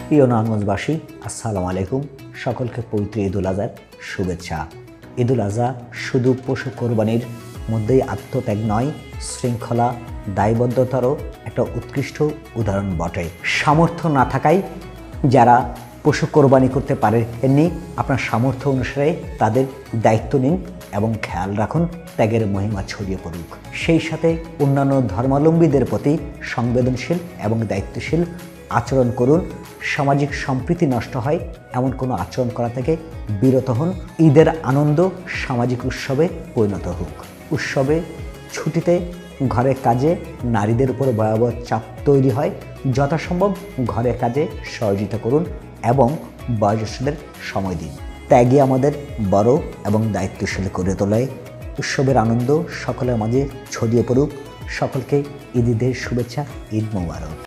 প্রিয় নারায়ণগঞ্জবাসী, আসসালামু আলাইকুম। সকলকে পবিত্র ঈদুল আজহার শুভেচ্ছা। ঈদুল আজহা শুধু পশু কোরবানির মধ্যেই আত্মত্যাগ নয়, শৃঙ্খলা, দায়বদ্ধতারও একটা উৎকৃষ্ট উদাহরণ বটে। সামর্থ্য না থাকায় যারা পশু কোরবানি করতে পারেননি, আপনার সামর্থ্য অনুসারে তাদের দায়িত্ব নিন এবং খেয়াল রাখুন ত্যাগের মহিমা ছড়িয়ে পড়ুক। সেই সাথে অন্যান্য ধর্মাবলম্বীদের প্রতি সংবেদনশীল এবং দায়িত্বশীল আচরণ করুন। সামাজিক সম্প্রীতি নষ্ট হয় এমন কোনো আচরণ করা থেকে বিরত হন। ঈদের আনন্দ সামাজিক উৎসবে পরিণত হোক। উৎসবে, ছুটিতে, ঘরের কাজে নারীদের উপর ভয়াবহ চাপ তৈরি হয়। যথাসম্ভব ঘরের কাজে সহযোগিতা করুন এবং বয়োজ্যেষ্ঠদের সময় দিন। ত্যাগই আমাদের বড় এবং দায়িত্বশীল করে তোলে। উৎসবের আনন্দ সকলের মাঝে ছড়িয়ে পড়ুক। সকলকে ঈদের শুভেচ্ছা। ঈদ মোবারক।